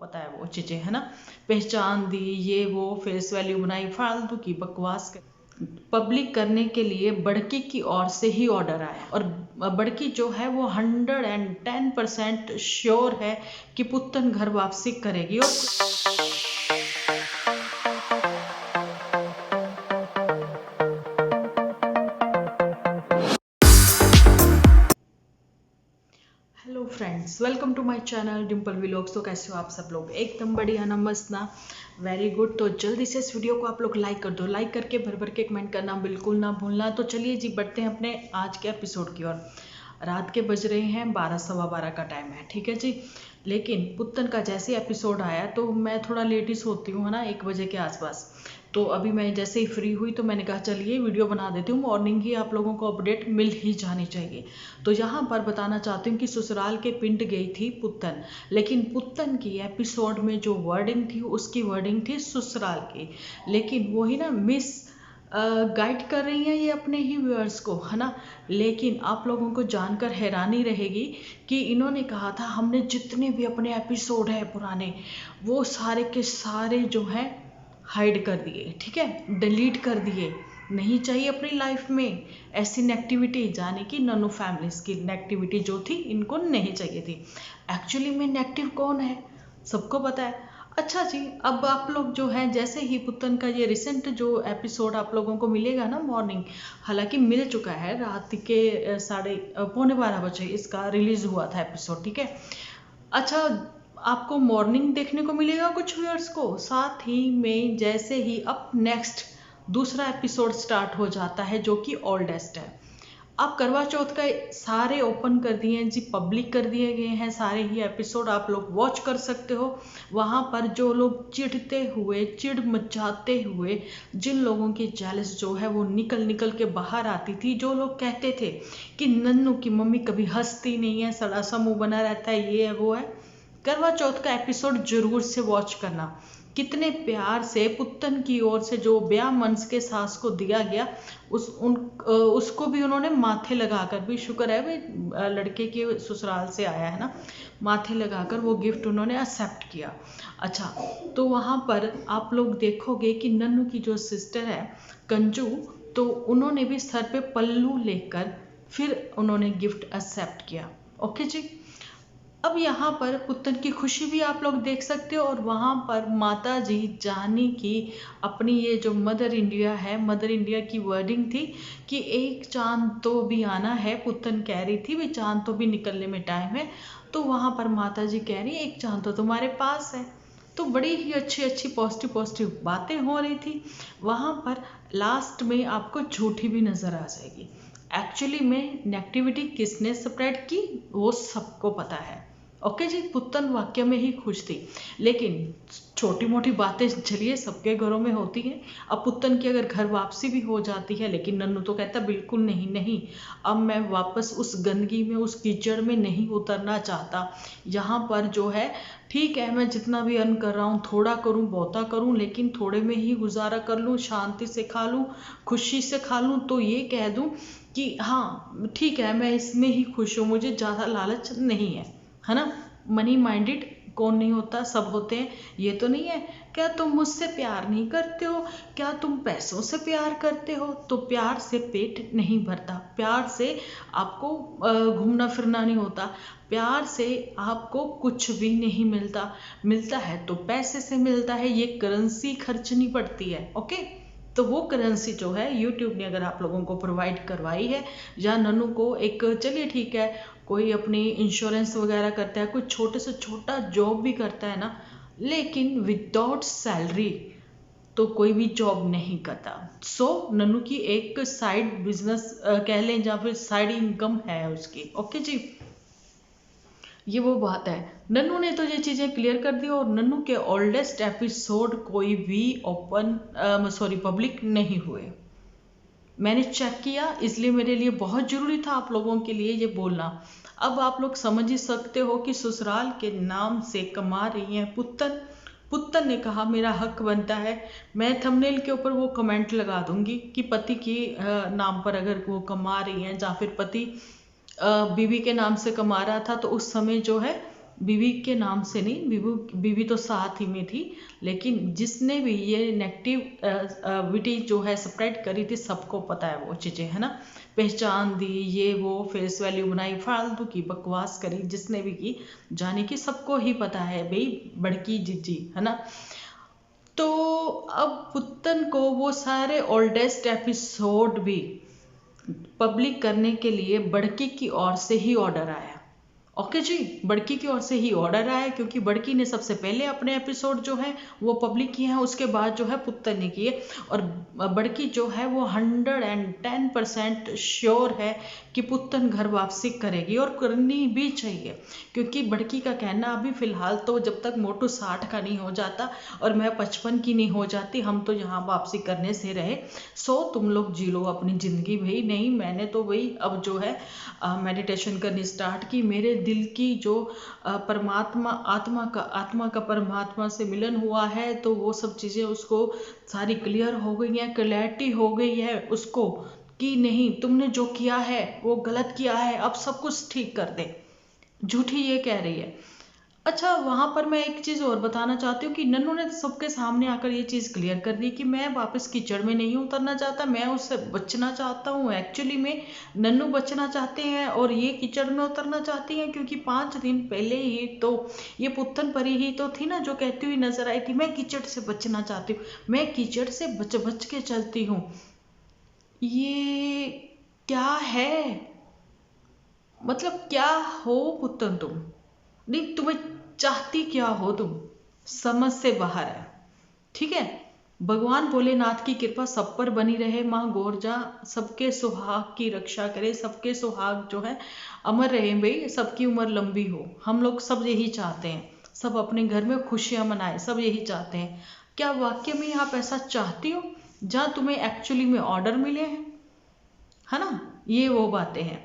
पता है वो चीज़ें, है ना। पहचान दी, ये वो फेस वैल्यू बनाई, फालतू की बकवास पब्लिक करने के लिए बड़की की ओर से ही ऑर्डर आया और बड़की जो है वो 110% श्योर है कि पुत्तन घर वापसी करेगी। और hello friends, welcome to my channel Dimple vlogs. तो कैसे हो आप सब लोग? एकदम बढ़िया ना, मस्त ना, वेरी गुड। तो जल्दी से इस वीडियो को आप लोग लाइक कर दो, लाइक करके भर भर के कमेंट करना बिल्कुल ना भूलना। तो चलिए जी, बढ़ते हैं अपने आज के एपिसोड की ओर। रात के बज रहे हैं 12, सवा 12 का टाइम है, ठीक है जी। लेकिन पुत्तन का जैसे एपिसोड आया तो मैं थोड़ा लेट ही सोती हूँ, है ना, 1 बजे के आसपास। तो अभी मैं जैसे ही फ्री हुई तो मैंने कहा चलिए वीडियो बना देती हूँ, मॉर्निंग ही आप लोगों को अपडेट मिल ही जानी चाहिए। तो यहाँ पर बताना चाहती हूँ कि ससुराल के पिंड गई थी पुत्तन, लेकिन पुत्तन की एपिसोड में जो वर्डिंग थी उसकी वर्डिंग थी ससुराल की। लेकिन वही ना मिस गाइड कर रही हैं ये अपने ही व्यूअर्स को, है ना। लेकिन आप लोगों को जानकर हैरानी रहेगी कि इन्होंने कहा था हमने जितने भी अपने एपिसोड है पुराने वो सारे के सारे जो हैं हाइड कर दिए, ठीक है, डिलीट कर दिए। नहीं चाहिए अपनी लाइफ में ऐसी नेगेटिविटी, जाने की नन्नू फैमिलीज की नेगेटिविटी जो थी इनको नहीं चाहिए थी। एक्चुअली में नेगेटिव कौन है सबको पता है। अच्छा जी, अब आप लोग जो है जैसे ही पुत्तन का ये रिसेंट जो एपिसोड आप लोगों को मिलेगा ना मॉर्निंग, हालांकि मिल चुका है, रात के 12:30 बजे इसका रिलीज हुआ था एपिसोड, ठीक है। अच्छा, आपको मॉर्निंग देखने को मिलेगा कुछ व्यूअर्स को, साथ ही में जैसे ही अब नेक्स्ट दूसरा एपिसोड स्टार्ट हो जाता है जो कि ओल्डेस्ट है। आप करवा चौथ का सारे ओपन कर दिए हैं जी, पब्लिक कर दिए गए हैं सारे ही एपिसोड, आप लोग वॉच कर सकते हो। वहाँ पर जो लोग चिढ़ते हुए, चिढ़ मचाते हुए, जिन लोगों की जेलस जो है वो निकल निकल के बाहर आती थी, जो लोग कहते थे कि नन्नू की मम्मी कभी हंसती नहीं है, सड़ा सा मुंह बना रहता है, ये है वो है, करवा चौथ का एपिसोड जरूर से वॉच करना। कितने प्यार से पुत्तन की ओर से जो ब्याह मंस के सास को दिया गया उसको भी उन्होंने माथे लगाकर भी, शुक्र है भाई लड़के के ससुराल से आया है ना, माथे लगाकर वो गिफ्ट उन्होंने एक्सेप्ट किया। अच्छा, तो वहाँ पर आप लोग देखोगे कि नन्नू की जो सिस्टर है कंजू, तो उन्होंने भी सर पे पल्लू लेकर फिर उन्होंने गिफ्ट एक्सेप्ट किया। ओके जी। अब यहाँ पर पुत्तन की खुशी भी आप लोग देख सकते हो, और वहाँ पर माता जी जानी की अपनी ये जो मदर इंडिया है, मदर इंडिया की वर्डिंग थी कि एक चांद तो भी आना है, पुत्तन कह रही थी भी चांद तो भी निकलने में टाइम है। तो वहाँ पर माता जी कह रही एक चांद तो तुम्हारे पास है। तो बड़ी ही अच्छी अच्छी पॉजिटिव पॉजिटिव बातें हो रही थी। वहाँ पर लास्ट में आपको झूठी भी नजर आ जाएगी। एक्चुअली में नेगेटिविटी किसने स्प्रेड की वो सबको पता है। ओके जी, पुत्तन वाक्य में ही खुश थी, लेकिन छोटी मोटी बातें चलिए सबके घरों में होती हैं। अब पुत्तन की अगर घर वापसी भी हो जाती है, लेकिन नन्नू तो कहता बिल्कुल नहीं नहीं, अब मैं वापस उस गंदगी में, उस कीचड़ में नहीं उतरना चाहता। यहाँ पर जो है ठीक है, मैं जितना भी अर्न कर रहा हूँ थोड़ा करूँ बहुता करूँ, लेकिन थोड़े में ही गुजारा कर लूँ, शांति से खा लूँ, खुशी से खा लूँ, तो ये कह दूँ कि हाँ ठीक है, मैं इसमें ही खुश हूँ, मुझे ज़्यादा लालच नहीं है ना। मनी माइंडेड कौन नहीं होता, सब होते हैं। ये तो नहीं है क्या तुम मुझसे प्यार नहीं करते हो, क्या तुम पैसों से प्यार करते हो, तो प्यार से पेट नहीं भरता, प्यार से आपको घूमना फिरना नहीं होता, प्यार से आपको कुछ भी नहीं मिलता। मिलता है तो पैसे से मिलता है, ये करेंसी खर्चनी पड़ती है। ओके, तो वो करेंसी जो है यूट्यूब ने अगर आप लोगों को प्रोवाइड करवाई है, या नन्नू को एक, चलिए ठीक है, कोई अपनी इंश्योरेंस वगैरह करता है, कोई छोटे से छोटा जॉब भी करता है ना, लेकिन विदाउट सैलरी तो कोई भी जॉब नहीं करता। सो नन्नू की एक साइड बिजनेस कह लें, या फिर साइड इनकम है उसकी। ओके जी, ये वो बात है। नन्नू ने तो ये चीज़ें क्लियर कर दी, और नन्नू के ओल्डेस्ट एपिसोड कोई भी पब्लिक नहीं हुए। मैंने चेक किया, इसलिए मेरे लिए बहुत ज़रूरी था आप लोगों के लिए ये बोलना। अब आप लोग समझ ही सकते हो कि ससुराल के नाम से कमा रही हैं पुत्तन। पुत्तन ने कहा मेरा हक बनता है। मैं थंबनेल के ऊपर वो कमेंट लगा दूंगी कि पति की नाम पर अगर वो कमा रही हैं, या फिर पति बीवी के नाम से कमा रहा था, तो उस समय जो है बीवी के नाम से नहीं, बीवी तो साथ ही में थी, लेकिन जिसने भी ये नेगेटिविटी जो है स्प्रेड करी थी, सबको पता है वो चीज़ें, है ना। पहचान दी, ये वो फेस वैल्यू बनाई, फालतू की बकवास करी जिसने भी की, जाने की सबको ही पता है भाई, बड़की जिज्जी, है ना। तो अब पुत्तन को वो सारे ओल्डेस्ट एपिसोड भी पब्लिक करने के लिए बड़की की ओर से ही ऑर्डर आया। ओके जी, बड़की की ओर से ही ऑर्डर आया, क्योंकि बड़की ने सबसे पहले अपने एपिसोड जो है वो पब्लिक किए हैं, उसके बाद जो है पुत्तन ने किए। और बड़की जो है वो 110% श्योर है कि पुत्तन घर वापसी करेगी, और करनी भी चाहिए, क्योंकि बड़की का कहना अभी फिलहाल तो जब तक मोटू 60 का नहीं हो जाता और मैं 55 की नहीं हो जाती, हम तो यहाँ वापसी करने से रहे। सो तुम लोग जी लो अपनी ज़िंदगी भाई। नहीं, मैंने तो भाई अब जो है मेडिटेशन करनी स्टार्ट की। मेरे दिल की जो परमात्मा आत्मा का परमात्मा से मिलन हुआ है, तो वो सब चीज़ें उसको सारी क्लियर हो गई हैं, क्लैरिटी हो गई है उसको कि नहीं, तुमने जो किया है वो गलत किया है, अब सब कुछ ठीक कर दे। झूठी ये कह रही है। अच्छा, वहाँ पर मैं एक चीज़ और बताना चाहती हूँ कि नन्नू ने सबके सामने आकर ये चीज़ क्लियर कर दी कि मैं वापस कीचड़ में नहीं उतरना चाहता, मैं उससे बचना चाहता हूँ। एक्चुअली में नन्नू बचना चाहते हैं और ये कीचड़ में उतरना चाहती हैं, क्योंकि 5 दिन पहले ही तो ये पुत्तन परी ही तो थी ना जो कहती हुई नजर आई थी, मैं कीचड़ से बचना चाहती हूँ, मैं कीचड़ से बच के चलती हूँ। ये क्या है? मतलब क्या हो पुत्तन तुम? नहीं, तुम्हें चाहती क्या हो तुम? समझ से बाहर है, ठीक है। भगवान भोलेनाथ की कृपा सब पर बनी रहे, माँ गोरजा सबके सुहाग की रक्षा करे, सबके सुहाग जो है अमर रहे भाई, सबकी उम्र लंबी हो। हम लोग सब यही चाहते हैं, सब अपने घर में खुशियां मनाए, सब यही चाहते हैं। क्या वाकई में आप ऐसा चाहती हो जहाँ तुम्हें एक्चुअली में ऑर्डर मिले हैं, है ना। ये वो बातें हैं।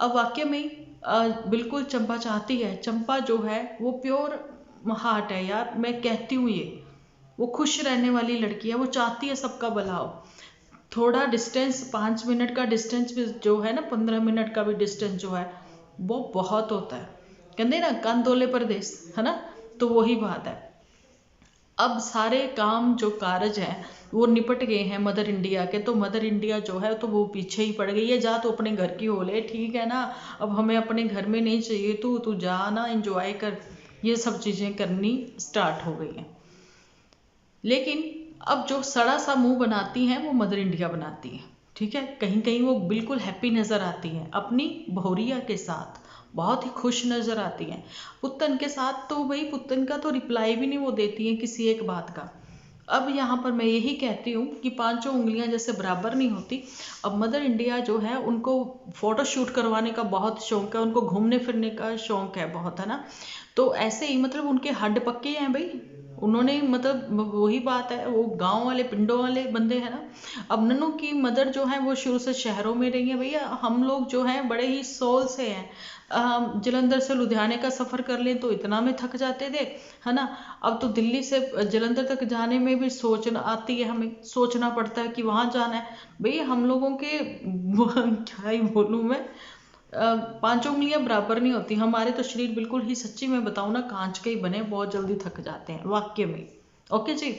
अब वाक्य में बिल्कुल चंपा चाहती है, चंपा जो है वो प्योर हार्ट है यार, मैं कहती हूँ ये, वो खुश रहने वाली लड़की है, वो चाहती है सबका भला हो। थोड़ा डिस्टेंस, 5 मिनट का डिस्टेंस जो है ना, 15 मिनट का भी डिस्टेंस जो है वो बहुत होता है, कहते ना कंदोले परदेस, है ना। तो वही बात है। अब सारे काम जो कारज हैं वो निपट गए हैं मदर इंडिया के, तो मदर इंडिया जो है तो वो पीछे ही पड़ गई है। जा तो अपने घर की हो ले, ठीक है ना, अब हमें अपने घर में नहीं चाहिए, तू जा ना, एंजॉय कर। ये सब चीज़ें करनी स्टार्ट हो गई हैं। लेकिन अब जो सड़ा सा मुंह बनाती हैं वो मदर इंडिया बनाती है, ठीक है। कहीं कहीं वो बिल्कुल हैप्पी नज़र आती हैं अपनी बहुरिया के साथ, बहुत ही खुश नज़र आती हैं। पुत्तन के साथ तो भाई पुत्तन का तो रिप्लाई भी नहीं वो देती हैं किसी एक बात का। अब यहाँ पर मैं यही कहती हूँ कि 5 उंगलियां जैसे बराबर नहीं होती। अब मदर इंडिया जो है उनको फोटो शूट करवाने का बहुत शौक है, उनको घूमने फिरने का शौक है बहुत, है ना। तो ऐसे ही मतलब उनके हड्ड पक्के हैं भाई, उन्होंने मतलब वही बात है, वो गांव वाले पिंडों वाले बंदे हैं ना। अब नन्नू की मदर जो है वो शुरू से शहरों में रही है भैया, हम लोग जो हैं बड़े ही सोल से हैं। जलंधर से लुधियाने का सफ़र कर लें तो इतना में थक जाते थे, है ना। अब तो दिल्ली से जलंधर तक जाने में भी सोचना आती है, हमें सोचना पड़ता है कि वहाँ जाना है भैया। हम लोगों के क्या ही बोलूँ मैं, 5 उंगलियां बराबर नहीं होती। हमारे तो शरीर बिल्कुल ही, सच्ची में बताऊँ ना, कांच के ही बने, बहुत जल्दी थक जाते हैं वाक्य में। ओके जी।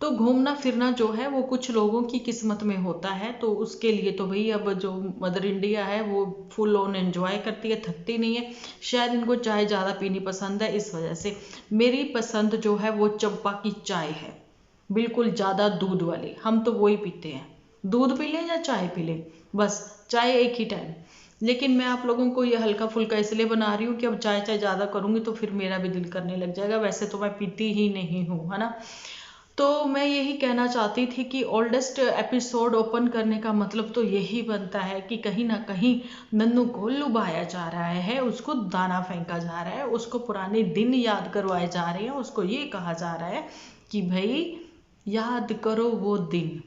तो घूमना फिरना जो है वो कुछ लोगों की किस्मत में होता है, तो उसके लिए तो भाई अब जो मदर इंडिया है वो फुल ऑन एंजॉय करती है, थकती नहीं है। शायद इनको चाय ज़्यादा पीनी पसंद है, इस वजह से। मेरी पसंद जो है वो चंपा की चाय है, बिल्कुल ज़्यादा दूध वाली, हम तो वही पीते हैं। दूध पी लें या चाय पी लें, बस चाय एक ही टाइम। लेकिन मैं आप लोगों को ये हल्का फुल्का इसलिए बना रही हूँ कि अब चाय ज़्यादा करूँगी तो फिर मेरा भी दिल करने लग जाएगा, वैसे तो मैं पीती ही नहीं हूँ, है ना। तो मैं यही कहना चाहती थी कि ओल्डेस्ट एपिसोड ओपन करने का मतलब तो यही बनता है कि कहीं ना कहीं नन्नू को लुभाया जा रहा है, उसको दाना फेंका जा रहा है, उसको पुराने दिन याद करवाए जा रहे हैं, उसको ये कहा जा रहा है कि भाई याद करो वो दिन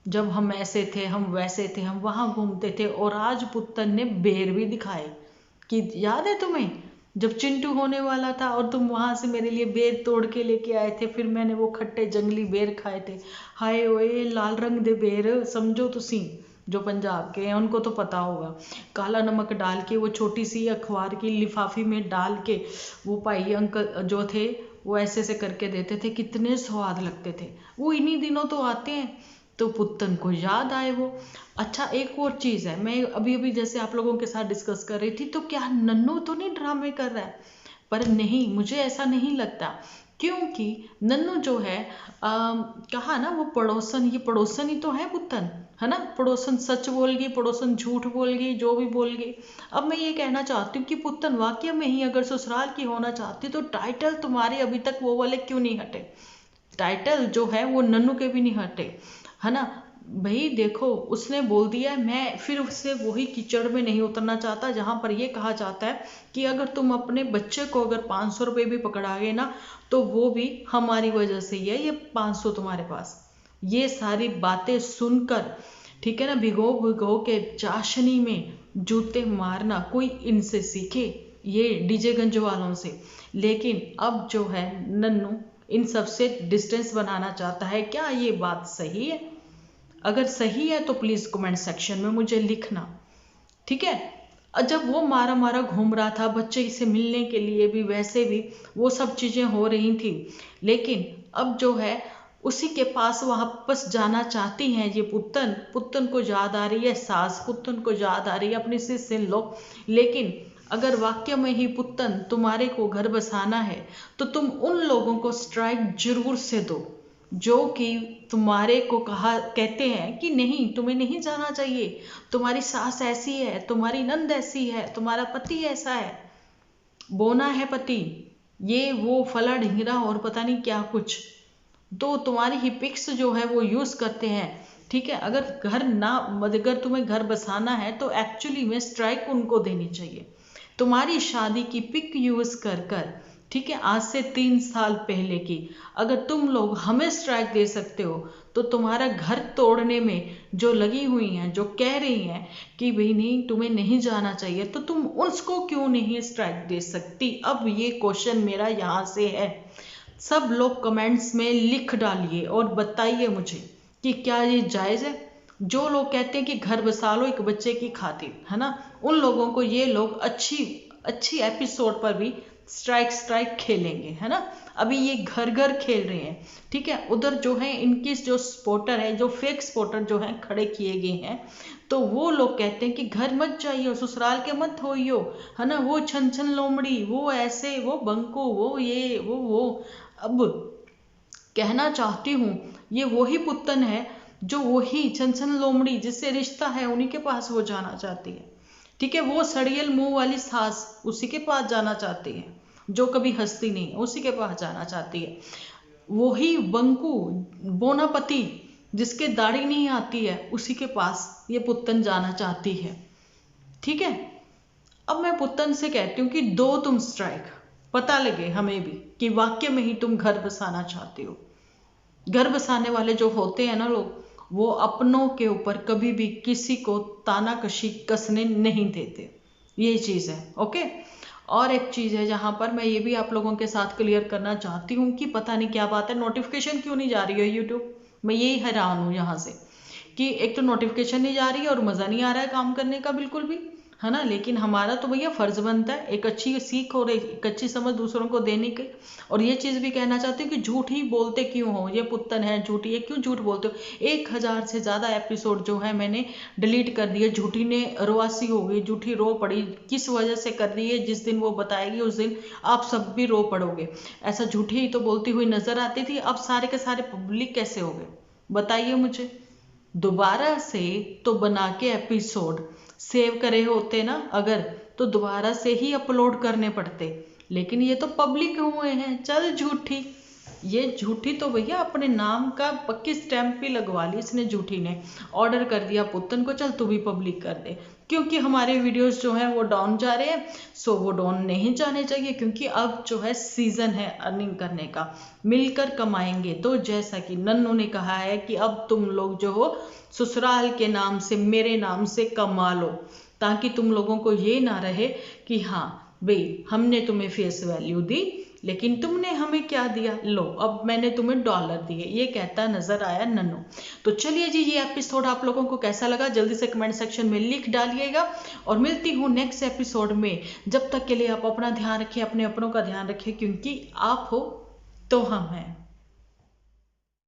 जब हम ऐसे थे, हम वैसे थे, हम वहाँ घूमते थे। और आज पुत्तन ने बेर भी दिखाए कि याद है तुम्हें जब चिंटू होने वाला था और तुम वहां से मेरे लिए बेर तोड़ के लेके आए थे, फिर मैंने वो खट्टे जंगली बेर खाए थे। हाय ओए लाल रंग दे बेर, समझो तुसी, जो पंजाब के हैं उनको तो पता होगा। काला नमक डाल के वो छोटी सी अखबार की लिफाफी में डाल के वो भाई अंकल जो थे वो ऐसे ऐसे करके देते थे, कितने स्वाद लगते थे। वो इन्हीं दिनों तो आते हैं, तो पुत्तन को याद आए वो। अच्छा एक और चीज़ है, मैं अभी अभी जैसे आप लोगों के साथ डिस्कस कर रही थी, तो क्या नन्नू तो नहीं ड्रामे कर रहा है? पर नहीं, मुझे ऐसा नहीं लगता, क्योंकि नन्नू जो है कहा ना वो पड़ोसन, ये पड़ोसन ही तो है पुत्तन, है ना। पड़ोसन सच बोल गई, पड़ोसन झूठ बोल गई, जो भी बोल गई। अब मैं ये कहना चाहती हूँ कि पुत्तन वाकई में ही अगर ससुराल की होना चाहती तो टाइटल तुम्हारे अभी तक वो वाले क्यों नहीं हटे? टाइटल जो है वो नन्नू के भी नहीं हटे, है ना। भाई देखो, उसने बोल दिया है, मैं फिर उससे वही कीचड़ में नहीं उतरना चाहता जहां पर ये कहा जाता है कि अगर तुम अपने बच्चे को अगर 500 रुपये भी पकड़ा गए ना, तो वो भी हमारी वजह से ही है, ये 500 तुम्हारे पास। ये सारी बातें सुनकर, ठीक है ना, भिगो भिगो के चाशनी में जूते मारना कोई इनसे सीखे, ये डीजेगंज वालों से। लेकिन अब जो है नन्नू इन सब से डिस्टेंस बनाना चाहता है। क्या ये बात सही है? अगर सही है तो प्लीज़ कमेंट सेक्शन में मुझे लिखना, ठीक है। जब वो मारा मारा घूम रहा था बच्चे से मिलने के लिए भी, वैसे भी वो सब चीज़ें हो रही थी, लेकिन अब जो है उसी के पास वापस जाना चाहती हैं ये पुत्तन। पुत्तन को याद आ रही है सास, पुत्तन को याद आ रही है अपनी सिस्टर लोग। लेकिन अगर वाक्य में ही पुत्तन तुम्हारे को घर बसाना है, तो तुम उन लोगों को स्ट्राइक जरूर से दो जो कि तुम्हारे को कहते हैं कि नहीं, तुम्हें नहीं जाना चाहिए, तुम्हारी सास ऐसी है, तुम्हारी नंद ऐसी है, तुम्हारा पति ऐसा है, बोना है पति, ये वो फला ढिंगरा और पता नहीं क्या कुछ। तो तुम्हारी ही पिक्स जो है वो यूज़ करते हैं, ठीक है। अगर तुम्हें घर बसाना है तो एक्चुअली में स्ट्राइक उनको देनी चाहिए। तुम्हारी शादी की पिक यूज़ कर कर, ठीक है, आज से 3 साल पहले की, अगर तुम लोग हमें स्ट्राइक दे सकते हो, तो तुम्हारा घर तोड़ने में जो लगी हुई हैं, जो कह रही हैं कि भाई नहीं तुम्हें नहीं जाना चाहिए, तो तुम उसको क्यों नहीं स्ट्राइक दे सकती? अब ये क्वेश्चन मेरा यहाँ से है। सब लोग कमेंट्स में लिख डालिए और बताइए मुझे कि क्या ये जायज़ है। जो लोग कहते हैं कि घर बसा लो एक बच्चे की खातिर, है ना, उन लोगों को ये लोग अच्छी एपिसोड पर भी स्ट्राइक खेलेंगे, है ना। अभी ये घर घर खेल रहे हैं, ठीक है। उधर जो है इनकी जो स्पोर्टर है, जो फेक स्पोर्टर जो है खड़े किए गए हैं, तो वो लोग कहते हैं कि घर मत जाइयो, ससुराल के मत होइयो, है ना, वो छन छन लोमड़ी, वो ऐसे, वो बंको, वो ये वो। अब कहना चाहती हूँ ये वही पुत्तन है जो वही छन छन लोमड़ी जिससे रिश्ता है उन्हीं के पास वो जाना चाहती है, ठीक है। वो सड़ियल मुंह वाली सास उसी के पास जाना चाहती है, जो कभी हंसती नहीं है, उसी के पास जाना चाहती है। वही बंकू बोनापति जिसके दाढ़ी नहीं आती है, उसी के पास ये पुत्तन जाना चाहती है, ठीक है। अब मैं पुत्तन से कहती हूँ कि दो तुम स्ट्राइक, पता लगे हमें भी कि वाक्य में ही तुम घर बसाना चाहते हो। घर बसाने वाले जो होते हैं ना लोग, वो अपनों के ऊपर कभी भी किसी को तानाकशी कसने नहीं देते, ये चीज़ है, ओके। और एक चीज़ है जहाँ पर मैं ये भी आप लोगों के साथ क्लियर करना चाहती हूँ कि पता नहीं क्या बात है, नोटिफिकेशन क्यों नहीं जा रही है यूट्यूब। मैं यही हैरान हूँ यहाँ से कि एक तो नोटिफिकेशन नहीं जा रही है और मज़ा नहीं आ रहा है काम करने का बिल्कुल भी, है ना। लेकिन हमारा तो भैया फ़र्ज़ बनता है एक अच्छी सीख और एक अच्छी समझ दूसरों को देने की। और ये चीज़ भी कहना चाहती हूँ कि झूठ ही बोलते क्यों हो, ये पुत्तन है झूठी है, क्यों झूठ बोलते हो। 1000 से ज़्यादा एपिसोड जो है मैंने डिलीट कर दिए। झूठी ने रोआसी हो गई, झूठी रो पड़ी, किस वजह से कर रही है, जिस दिन वो बताएगी उस दिन आप सब भी रो पड़ोगे। ऐसा झूठी ही तो बोलती हुई नजर आती थी, अब सारे के सारे पब्लिक कैसे हो गए बताइए मुझे। दोबारा से तो बना के एपिसोड सेव करे होते ना अगर, तो दोबारा से ही अपलोड करने पड़ते, लेकिन ये तो पब्लिक हुए हैं। चल झूठी, ये झूठी तो भैया अपने नाम का पक्की स्टैंप भी लगवा ली इसने, झूठी ने ऑर्डर कर दिया पुत्तन को, चल तू भी पब्लिक कर दे, क्योंकि हमारे वीडियोस जो हैं वो डाउन जा रहे हैं। सो वो डाउन नहीं जाने चाहिए, क्योंकि अब जो है सीजन है अर्निंग करने का, मिलकर कमाएंगे। तो जैसा कि नन्नू ने कहा है कि अब तुम लोग जो हो ससुराल के नाम से, मेरे नाम से कमा लो, ताकि तुम लोगों को ये ना रहे कि हाँ भाई हमने तुम्हें फेस वैल्यू दी लेकिन तुमने हमें क्या दिया, लो अब मैंने तुम्हें डॉलर दिए, ये कहता नजर आया नन्नू। तो चलिए जी, ये एपिसोड आप लोगों को कैसा लगा जल्दी से कमेंट सेक्शन में लिख डालिएगा, और मिलती हूँ नेक्स्ट एपिसोड में। जब तक के लिए आप अपना ध्यान रखिए, अपने अपनों का ध्यान रखिए, क्योंकि आप हो तो हम हैं।